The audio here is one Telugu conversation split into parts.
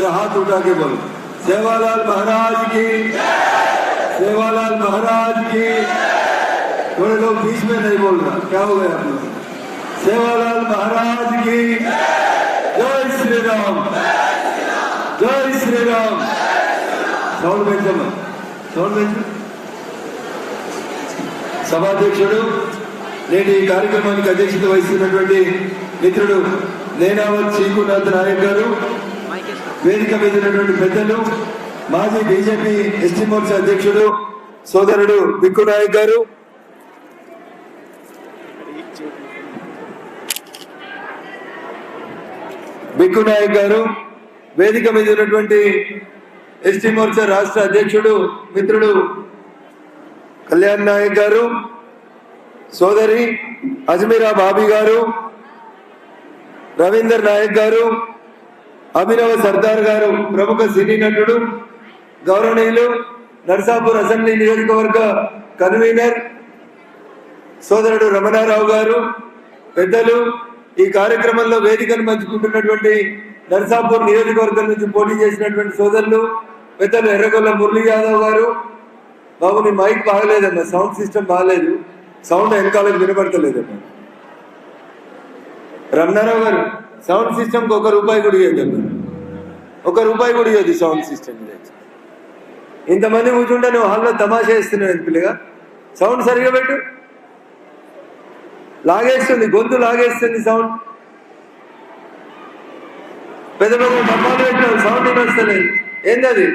जरा हाथ उठा के बोलो, सेवालाल महाराज की, सेवालाल महाराज की। थोड़े लोग बीच में नहीं बोल रहा, क्या हो गया आप लोग? सेवालाल महाराज की जय श्री राम, जय श्री राम। సౌండ్ పెంచమ్మా, సౌండ్ పెంచు. సభాధ్యక్షుడు నేటి ఈ కార్యక్రమానికి అధ్యక్షత వహిస్తున్నటువంటి మిత్రుడు నేనావత్ చీకునాథ్ నాయక్ గారు, వేదిక మీద ఉన్నటువంటి పెద్దలు, మాజీ బీజేపీ ఎస్టీ మోర్చా అధ్యక్షుడు సోదరుడు బిక్కు నాయక్ గారు, బిక్కు నాయక్ గారు, వేదిక మీద ఉన్నటువంటి ఎస్టీ మోర్చా రాష్ట్ర అధ్యక్షుడు మిత్రుడు కళ్యాణ్ నాయక్ గారు, సోదరి అజ్మీరా బాబీ గారు, రవీందర్ నాయక్ గారు, అభినవ సర్దార్ గారు, ప్రముఖ సినీ నటుడు, గౌరవనీయులు నర్సాపూర్ అసెంబ్లీ నియోజకవర్గ కన్వీనర్ సోదరుడు రమణారావు గారు, పెద్దలు, ఈ కార్యక్రమంలో వేదికను పంచుకుంటున్నటువంటి నర్సాపూర్ నియోజకవర్గం నుంచి పోటీ చేసినటువంటి సోదరులు, పెద్దలు ఎర్రగొల్ల మురళీ యాదవ్ గారు. బాబు నీ మైక్ బాగలేదమ్మా, సౌండ్ సిస్టమ్ బాగలేదు, సౌండ్ వెనకాలకు వినపడతలేదమ్మా. రమణారావు గారు, సౌండ్ సిస్టమ్కి ₹1 కూడా ఇవ్వద్దమ్మా, ₹1 కూడా ఇవ్వద్దు సౌండ్ సిస్టమ్. ఇంతమంది కూర్చుంటే నువ్వు హాల్లో తమాషా వేస్తున్నావు పిల్లగా, సౌండ్ సరిగా పెట్టు. లాగేస్తుంది, గొంతు లాగేస్తుంది సౌండ్. పెద్ద పెద్ద డబ్బాలు పెట్టావు, సౌండ్ వస్తలేదు, ఏంటది?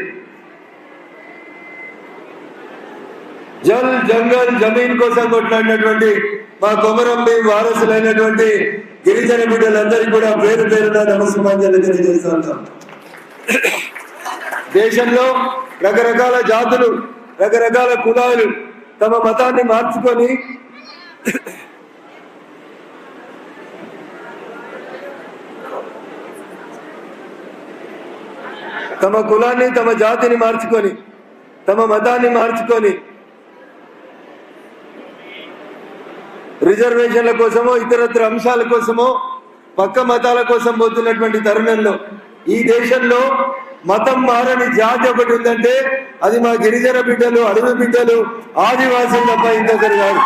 జల్ జంగల్ జమీన్ కోసం కొట్లాడినటువంటి మా కొమరంబి వారసులైనటువంటి గిరిజన బిడ్డలందరికీ కూడా పేరు పేరున నమస్కారాలు తెలియజేస్తా ఉంటాం. దేశంలో రకరకాల జాతులు, రకరకాల కులాలు తమ మతాన్ని మార్చుకొని తమ కులాన్ని, తమ జాతిని మార్చుకొని, తమ మతాన్ని మార్చుకొని రిజర్వేషన్ల కోసమో ఇతరత్ర అంశాల కోసమో పక్క మతాల కోసం పోతున్నటువంటి తరుణంలో ఈ దేశంలో మతం మారని జాతి ఒకటి ఉందంటే అది మా గిరిజన బిడ్డలు, అడవి బిడ్డలు, ఆదివాసులు తప్ప ఇంకొకరు కాదు.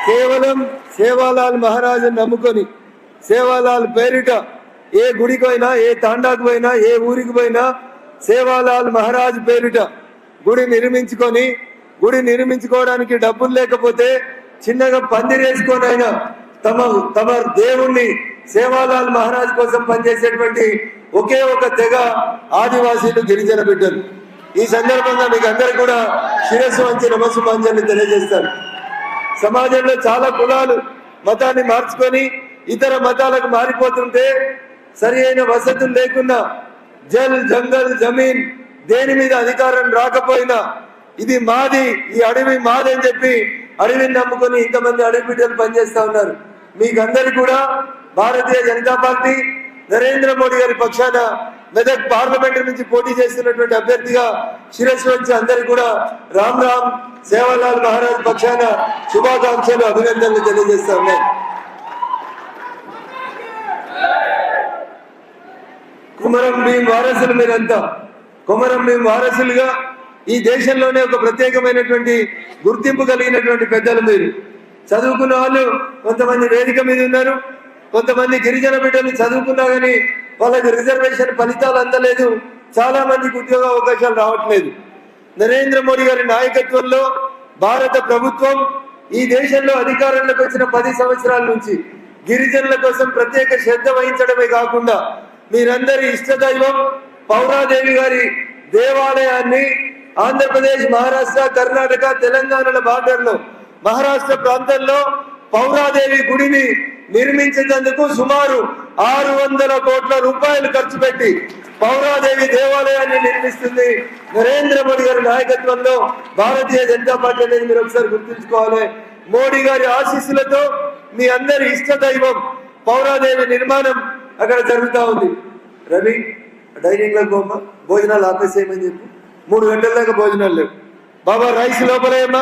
కేవలం సేవాలాల్ మహారాజు నమ్ముకొని సేవాలాల్ పేరిట ఏ గుడికి పోయినా, ఏ తాండాకు పోయినా, ఏ ఊరికి పోయినా సేవాలాల్ మహారాజ్ పేరిట గుడి నిర్మించుకొని, గుడి నిర్మించుకోవడానికి డబ్బులు లేకపోతే చిన్నగా పందిరేసుకొని అయినా తమ దేవుణ్ణి సేవాలాల్ మహారాజ్ కోసం పనిచేసేటువంటి ఒకే ఒక తెగ ఆదివాసీలు, గిరిజన బిడ్డలు. ఈ సందర్భంగా మీకు అందరు కూడా శిరస్సు వంచి నమస్సుమాంజలి తెలియజేస్తారు. సమాజంలో చాలా కులాలు మతాన్ని మార్చుకొని ఇతర మతాలకు మారిపోతుంటే సరి అయిన వసతులు లేకున్నా, జల్ జంగల్ జమీన్ దేని మీద అధికారం రాకపోయినా ఇది మాది, ఈ అడవి మాది అని చెప్పి అడవిని నమ్ముకొని ఇంతమంది అడవి బిడ్డలు పనిచేస్తా ఉన్నారు. మీకందరు కూడా భారతీయ జనతా పార్టీ నరేంద్ర మోడీ గారి పక్షాన మెదక్ పార్లమెంట్ నుంచి పోటీ చేస్తున్నటువంటి అభ్యర్థిగా శిరస్సు వచ్చి అందరికి కూడా రామ్ రామ్ సేవాలాల్ మహారాజ్ పక్షాన శుభాకాంక్షలు, అభినందనలు తెలియజేస్తా ఉన్నాయి. కొమరం భీం వారసులు మీరంతా, కొమరం భీం వారసులుగా ఈ దేశంలోనే ఒక ప్రత్యేకమైనటువంటి గుర్తింపు కలిగినటువంటి పెద్దలు మీరు. చదువుకున్న వాళ్ళు కొంతమంది వేదిక మీద ఉన్నారు, కొంతమంది గిరిజన బిడ్డలు చదువుకున్నా కానీ వాళ్ళకి రిజర్వేషన్ ఫలితాలు అందలేదు, చాలా మందికి ఉద్యోగ అవకాశాలు రావట్లేదు. నరేంద్ర మోడీ గారి నాయకత్వంలో భారత ప్రభుత్వం ఈ దేశంలో అధికారంలోకి వచ్చిన 10 సంవత్సరాల నుంచి గిరిజనుల కోసం ప్రత్యేక శ్రద్ధ వహించడమే కాకుండా మీరందరి ఇష్టదైవం పౌరాదేవి గారి దేవాలయాన్ని ఆంధ్రప్రదేశ్, మహారాష్ట్ర, కర్ణాటక, తెలంగాణల బార్డర్లో మహారాష్ట్ర ప్రాంతంలో పౌరాదేవి గుడిని నిర్మించేందుకు సుమారు 600 కోట్ల రూపాయలు ఖర్చు పెట్టి పౌరాదేవి దేవాలయాన్ని నిర్మిస్తుంది నరేంద్ర మోడీ గారి నాయకత్వంలో భారతీయ జనతా పార్టీ అనేది మీరు ఒకసారి గుర్తుంచుకోవాలి. మోడీ గారి ఆశీస్సులతో మీ అందరి ఇష్ట దైవం పౌరాదేవి నిర్మాణం అక్కడ జరుగుతూ ఉంది. రవి డైనింగ్ లో పోమ్మా, భోజనాలు ఆపేసేయమని చెప్పి 3 గంటల దాకా భోజనాలు లేవు. బాబా రైస్ లోపలేమ్మా,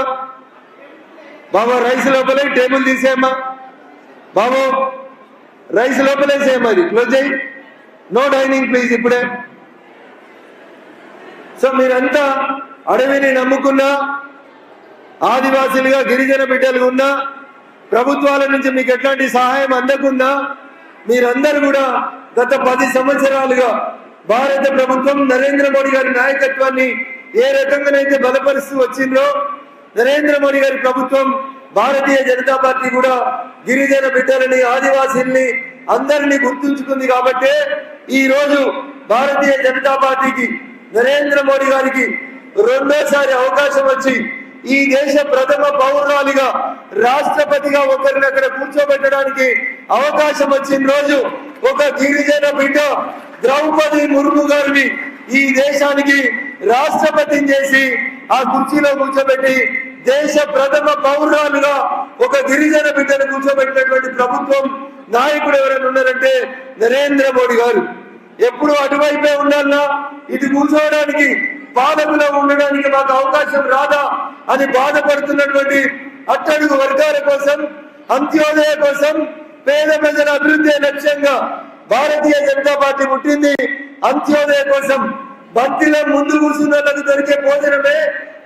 బాబా రైస్ లోపలే, టేబుల్ తీసేయమ్మా, బాబు రైస్ లోపలేసేయమ్మా, అది క్లోజ్ అయ్యి నో డైనింగ్ ప్లీజ్ ఇప్పుడే. సో మీరంతా అడవిని నమ్ముకున్నా, ఆదివాసీలుగా గిరిజన బిడ్డలుగా ఉన్నా, ప్రభుత్వాల నుంచి మీకు ఎట్లాంటి సహాయం అందకున్నా, మీరందరూ కూడా గత 10 సంవత్సరాలుగా భారత ప్రభుత్వం నరేంద్ర మోడీ గారి నాయకత్వాన్ని ఏ రకంగానైతే బలపరుస్తూ వచ్చిందో, నరేంద్ర మోడీ గారి ప్రభుత్వం భారతీయ జనతా పార్టీ కూడా గిరిజన బిడ్డలని, ఆదివాసీల్ని అందరినీ గుర్తుంచుకుంది. కాబట్టి ఈ రోజు భారతీయ జనతా పార్టీకి నరేంద్ర మోడీ గారికి రెండోసారి అవకాశం వచ్చి ఈ దేశ ప్రథమ పౌరురాలిగా రాష్ట్రపతిగా ఒకరిని అక్కడ కూర్చోబెట్టడానికి అవకాశం వచ్చిన రోజు ఒక గిరిజన బిడ్డ ద్రౌపది ముర్ము గారిని ఈ దేశానికి రాష్ట్రపతిని చేసి ఆ కుర్చీలో కూర్చోబెట్టి దేశ ప్రథమ పౌరురాలుగా ఒక గిరిజన బిడ్డను కూర్చోబెట్టినటువంటి ప్రభుత్వం నాయకుడు ఎవరైనా ఉన్నారంటే నరేంద్ర మోడీ గారు. ఎప్పుడు అటువైపే ఉండాలన్నా, ఇటు కూర్చోవడానికి పాలకులో ఉండడానికి మాకు అవకాశం రాదా అని బాధపడుతున్నటువంటి అట్టడుగు వర్గాల కోసం, అంత్యోదయ కోసం, పేద ప్రజల అభివృద్ధి లక్ష్యంగా భారతీయ జనతా పార్టీ పుట్టింది. అంత్యోదయ కోసం బంతిలో ముందు కూర్చున్న వాళ్ళకు దొరికే భోజనమే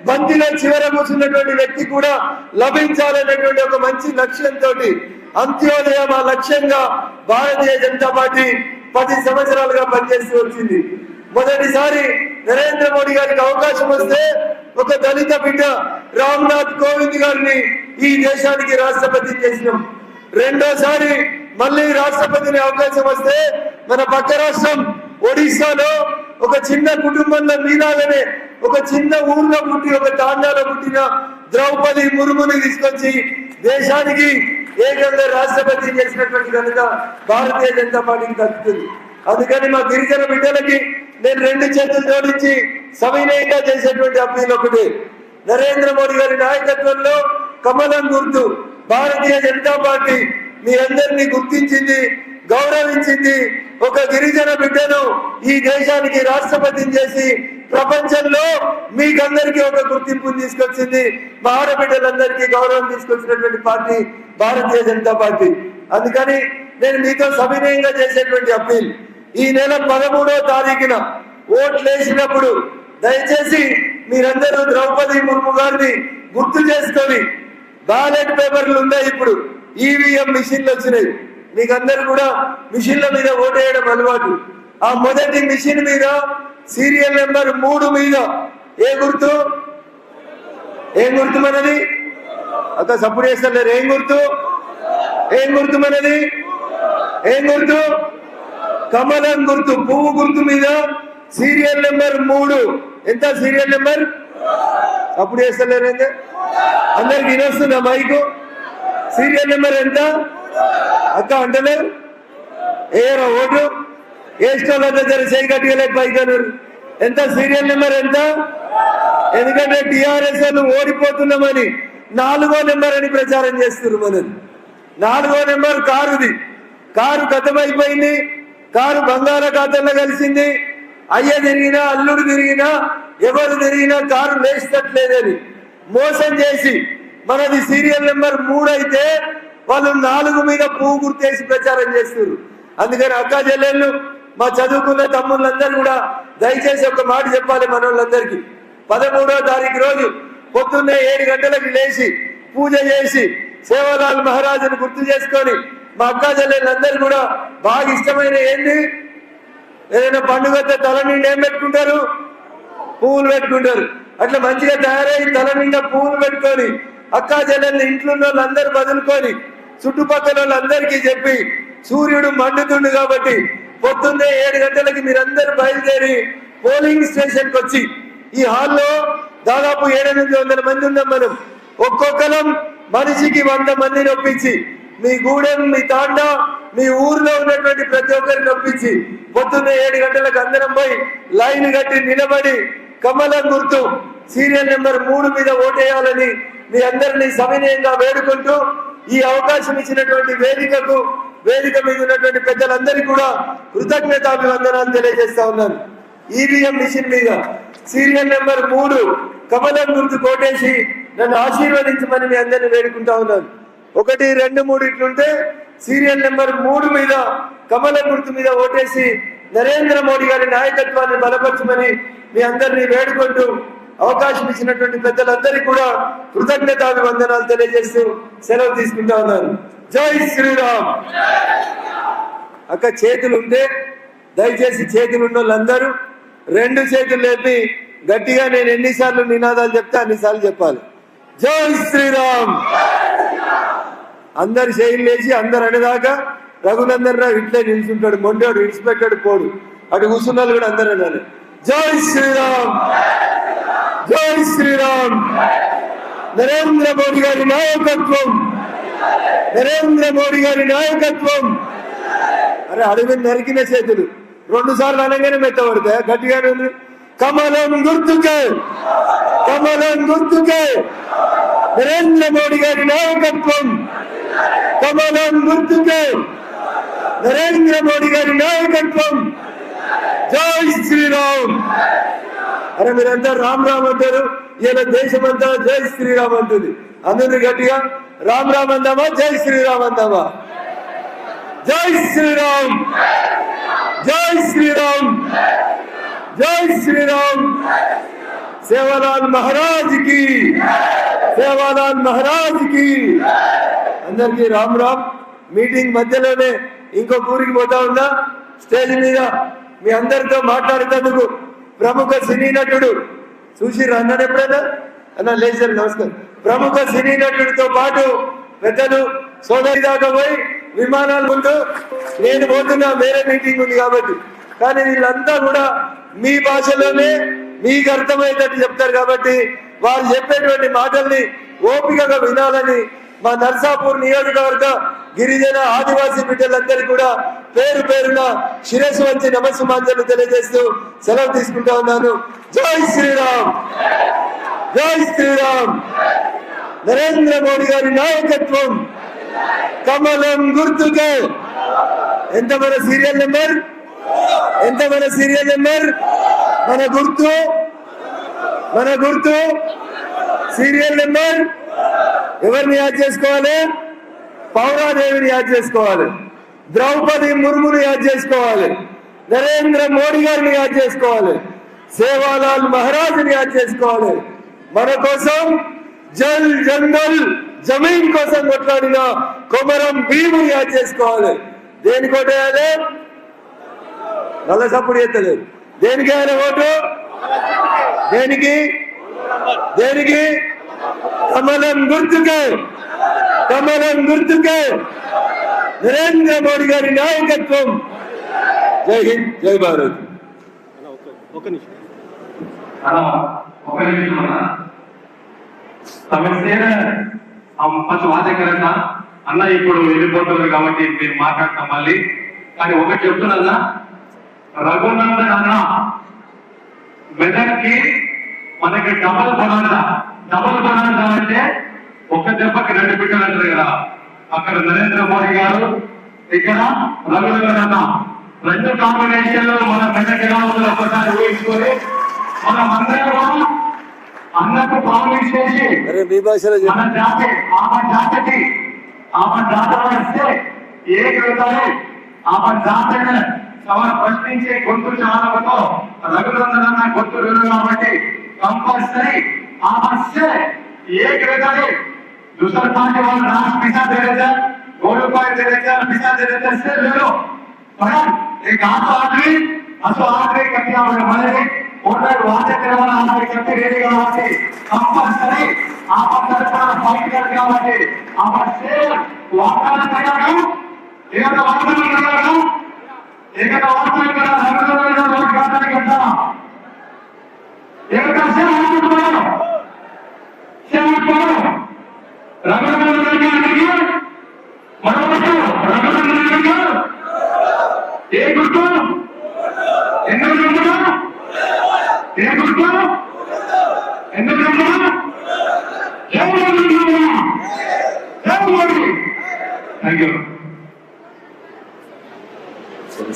బంతిలో చివర కూర్చున్నటువంటి వ్యక్తి కూడా లభించాలనేటువంటి ఒక మంచి లక్ష్యంతో అంత్యోదయ మా లక్ష్యంగా భారతీయ జనతా పార్టీ 10 సంవత్సరాలుగా పనిచేస్తూ వచ్చింది. మొదటిసారి నరేంద్ర మోడీ గారికి అవకాశం వస్తే ఒక దళిత బిడ్డ రామ్నాథ్ కోవింద్ గారిని ఈ దేశానికి రాష్ట్రపతి చేసినాం. రెండోసారి మళ్ళీ రాష్ట్రపతిని అవకాశం వస్తే మన పక్క రాష్ట్రం ఒడిశాలో ఒక చిన్న కుటుంబంలో మీలాగనే ఒక చిన్న ఊర్లో పుట్టి, ఒక తాండాలో పుట్టిన ద్రౌపది ముర్ముని తీసుకొచ్చి దేశానికి ఏకంగా రాష్ట్రపతి చేసినటువంటి కనుక భారతీయ జనతా పార్టీకి దక్కుతుంది. అందుకని మా గిరిజన బిడ్డలకి నేను 2 చేతులు జోడించి సవినయంగా చేసేటువంటి అప్పీల్ ఒకటి, నరేంద్ర మోడీ గారి నాయకత్వంలో కమలం గుర్తు భారతీయ జనతా పార్టీ మీ అందరినీ గుర్తించింది, గౌరవించింది. ఒక గిరిజన బిడ్డను ఈ దేశానికి రాష్ట్రపతిని చేసి ప్రపంచంలో మీకందరికీ ఒక గుర్తింపు తీసుకొచ్చింది. మా ఆడబిడ్డలందరికీ గౌరవం తీసుకొచ్చినటువంటి పార్టీ భారతీయ జనతా పార్టీ. అందుకని నేను మీతో సవినయంగా చేసేటువంటి అప్పీల్, ఈ నెల 13వ తారీఖున ఓట్లు వేసినప్పుడు దయచేసి మీరందరూ ద్రౌపది ముర్ము గారిని గుర్తు చేసుకొని, బ్యాలెట్ పేపర్లు ఉన్నాయి, ఇప్పుడు ఈవీఎం మిషన్లు వచ్చినాయి, మీకందరూ కూడా మిషన్ల మీద ఓటేయడం అలవాటు. ఆ మొదటి మిషన్ మీద సీరియల్ నెంబర్ 3 మీద ఏ గుర్తు మనది అక్క సపోర్ట్ చేస్తలేరు. ఏం గుర్తు మనది? ఏం గుర్తు? కమలం గుర్తు, పువ్వు గుర్తు మీద సీరియల్ నెంబర్ 3. ఎంత సీరియల్ నెంబర్? సపోర్ట్ చేస్తలేరు. అందరికి వినొస్తుందా మైకు? సీరియల్ నెంబర్ ఎంత అక్క అంటలేరు? ఏరా ఓటు ఏస్టోళ్ళ దగ్గర చేయి కట్టుకోలేదు పైకన్నారు. ఎంత సీరియల్ నెంబర్ ఎంత? ఎందుకంటే టిఆర్ఎస్ ఓడిపోతున్నామని 4వ నెంబర్ అని ప్రచారం చేస్తున్నారు. మనది 4వ నెంబర్ కారుది. కారు గతమైపోయింది, కారు బంగాళాఖాతంలో కలిసింది. అయ్య తిరిగినా, అల్లుడు తిరిగినా, ఎవరు తిరిగినా కారు లేస్తట్లేదని మోసం చేసి మనది సీరియల్ నెంబర్ 3 అయితే వాళ్ళు 4 మీద పువ్వు గుర్తేసి ప్రచారం చేస్తున్నారు. అందుకని అక్క చెల్లెళ్ళు, మా చదువుకున్న తమ్ముళ్ళందరూ కూడా దయచేసి ఒక మాట చెప్పాలి మనోళ్ళందరికీ. 13వ తారీఖు రోజు పొద్దున్నే 7 గంటలకు లేచి పూజ చేసి సేవలాల్ మహారాజును గుర్తు చేసుకొని మా అక్క చెల్లెళ్ళందరూ కూడా బాగా ఇష్టమైన ఏంది, ఏదైనా పండుగ తల నిండా ఏం పెట్టుకుంటారు? పువ్వులు పెట్టుకుంటారు. అట్లా మంచిగా తయారై తల నిండా పువ్వులు పెట్టుకొని అక్కా చెల్లెళ్ళు ఇంట్లో వాళ్ళందరూ బదులుకొని చుట్టుపక్కల వాళ్ళందరికీ చెప్పి, సూర్యుడు మండుతుండు కాబట్టి పొద్దున్నే 7 గంటలకి మీరందరూ బయలుదేరి పోలింగ్ స్టేషన్కి వచ్చి, ఈ హాల్లో దాదాపు 700 మంది ఉన్నాం మనం, ఒక్కొక్కరం మనిషికి 100 మందిని ఒప్పించి మీ గూడెం, మీ తాండా, మీ ఊర్లో ఉన్నటువంటి ప్రతి ఒక్కరిని ఒప్పించి పొద్దున్నే 7 గంటలకు అందరం పోయి లైన్ కట్టి నిలబడి కమలం గుర్తు సీరియల్ నెంబర్ 3 మీద ఓటేయాలని మీ అందరినీ సవినయంగా వేడుకుంటూ, ఈ అవకాశం ఇచ్చినటువంటి వేదిక మీద ఉన్నటువంటి పెద్దలందరికీ కూడా కృతజ్ఞతాభివందనాలు తెలియజేస్తా ఉన్నాను. ఈవీఎం మిషన్ మీద సీరియల్ నెంబర్ 3 కమలం గుర్తు కోటేసి నన్ను ఆశీర్వదించమని మీ అందరినీ వేడుకుంటా ఉన్నాను. 1, 2, 3 ఇట్లుంటే సీరియల్ నెంబర్ 3 మీద కమల గుర్తు మీద ఓటేసి నరేంద్ర మోడీ గారి నాయకత్వాన్ని బలపరచమని మీ అందరినీ వేడుకుంటూ అవకాశం ఇచ్చినటువంటి పెద్దలందరికీ కూడా కృతజ్ఞతాభివందనాలు తెలియజేస్తూ సెలవు తీసుకుంటా ఉన్నాను. జై శ్రీరామ్. అక్క చేతులు ఉంటే దయచేసి చేతులు ఉన్న వాళ్ళందరూ 2 చేతులు లేపి గట్టిగా నేను ఎన్నిసార్లు నినాదాలు చెప్తే అన్నిసార్లు చెప్పాలి. జై శ్రీరామ్. అందరు చేతులు లేచి అందరు అనేదాకా రఘునందన్ రావు ఇట్లే నిల్చుంటాడు, మొండోడు విడిచిపెట్టాడు పోడు, అటు కూర్చున్న వాళ్ళు కూడా అందరూ అనాలి జై శ్రీరామ్, జై శ్రీరామ్. నరేంద్ర మోడీ గారి నాయకత్వం, నరేంద్ర మోడీ గారి నాయకత్వం. అరే అడవి నరికిన చేతులు 2 సార్లు అనగానే మెత్తబడతాయి, గట్టిగానే ఉంది. కమలం గుర్తుకే, కమలం గుర్తుకే నరేంద్ర మోడీ గారి నాయకత్వం, కమలం గుర్తుకే నరేంద్ర మోడీ గారి నాయకత్వం. జై శ్రీరామ్. అరే మీరంతా రామ్ రామ్ అంటారు, ఇలా దేశమంతా జై శ్రీరామ్ అంటుంది. అందరినీ గట్టిగా రామ్ రామ్ అందామా, జై శ్రీరామ్ అందామా? జై శ్రీరామ్, జై శ్రీరామ్, జై శ్రీరామ్. సేవాలాల్ మహారాజ్ కి, సేవాలాల్ మహారాజ్ కి. అందరికీ రామ్ రామ్. మీటింగ్ మధ్యలోనే ఇంకొక ఊరికి పోతా ఉన్నా. స్టేజ్ మీద మీ అందరితో మాట్లాడేందుకు ప్రముఖ సినీ నటుడు చూసి అన్నాడు ఎప్పుడైనా అన్న లేచారు, నమస్కారం. ప్రముఖ సినీ నటుడితో పాటు పెద్దలు సోదరి దాకా పోయి విమానాల ముందు నేను పోతున్నా, వేరే మీటింగ్ ఉంది కాబట్టి. కానీ వీళ్ళంతా కూడా మీ భాషలోనే మీకు అర్థమయ్యేటట్టు చెప్తారు కాబట్టి వాళ్ళు చెప్పేటువంటి మాటల్ని ఓపికగా వినాలని మా నర్సాపూర్ నియోజకవర్గ గిరిజన ఆదివాసీ బిడ్డలందరికీ కూడా పేరు పేరున శిరస్సు వంచి నమస్సుమాంజలు తెలియజేస్తూ సెలవు తీసుకుంటా ఉన్నాను. జై శ్రీరామ్, జై శ్రీరామ్. నరేంద్ర మోడీ గారి నాయకత్వం, కమలం గుర్తుకే. ఎంత మన సీరియల్ నెంబర్, ఎంత మన సీరియల్ నెంబర్? మన గుర్తు, మన గుర్తు సీరియల్ నెంబర్. ఎవరిని యాద్ చేసుకోవాలి? పౌరాదేవిని యాద్ చేసుకోవాలి, ద్రౌపది ముర్ముని యాద్ చేసుకోవాలి, నరేంద్ర మోడీ గారిని యాద్ చేసుకోవాలి, సేవాలాల్ మహారాజ్ని యాద్ చేసుకోవాలి. మన కోసం జల్ జంగల్ జమీన్ కోసం కొట్లాడిన కొమరం భీముని యాద్ చేసుకోవాలి. దేనికి ఓటేయాలి? నల్ల సప్పుడు ఎత్తలేదు. దేనికి ఆయన ఓటు? దేనికి? దేనికి? కమలం గుర్తుకే, కమలం గుర్తుకే నరేంద్ర మోడీ గారి నాయకత్వం. జై హింద్, జై భారత్. ఫస్ట్ వాచకరన్నా అన్న ఇప్పుడు వెళ్ళిపోతున్నారు కాబట్టి మీరు మాట్లాడతాం మళ్ళీ. కానీ ఒకటి చెప్తున్నా, రఘునందన్ అన్న మెదక్కి మనకి డబల్ బనానా. డబల్ బనానా అంటే ఒక్క దెబ్బకి 2 బిడ్డలు అంటారు కదా. అక్కడ నరేంద్ర మోడీ గారు, ఇక్కడ రఘునందన్ అన్న. 2 కాంబినేషన్ లో మన మెదక్ ఎలా ఉందో ఒకసారి ఊహించుకొని మనం అందరం అన్నకు ప్రామిస్ చేసి మన జాతి ఆమె జాతికి ఆమె జాతర ఇస్తే ఏ కవితలు ఆమె జాతర ప్రశ్నించే గొంతు చాలతో రఘునందన్ అన్న గొంతు లేదు కాబట్టి कंपल्सरी आपसे एक रेखाले दूसरा पार्टी वाला नाम पिसा दे देता, ₹2 दे देता, पिसा दे देता, इससे ले लो. पर एक आदमी असो आदमी कटिया वाले ओनर वाचे करवाना आदमी कटी रेडी कावटी कंपल्सरी आप तरफा फाइट कर कावटी आपसे वाकाना करेगा. ఏక వార్తలు కరాగా, ఏక వార్తలు కరా రఘునందన్ వార్త కాదని కదా. एक से आगे बढ़ो, से आगे बढ़ो. रघुनंदन का आगे बढ़ो, बच्चों रघुनंदन का एक गुट्टो, एंडो गुट्टो, एक गुट्टो, एंडो गुट्टो, जय मोदी, जय मोदी. Thank you.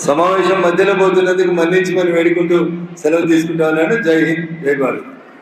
సమావేశం మధ్యలో పోతున్నందుకు మన్నించమని వేడుకుంటూ సెలవు తీసుకుంటా ఉన్నాను. జై హింద్, జై భారత్.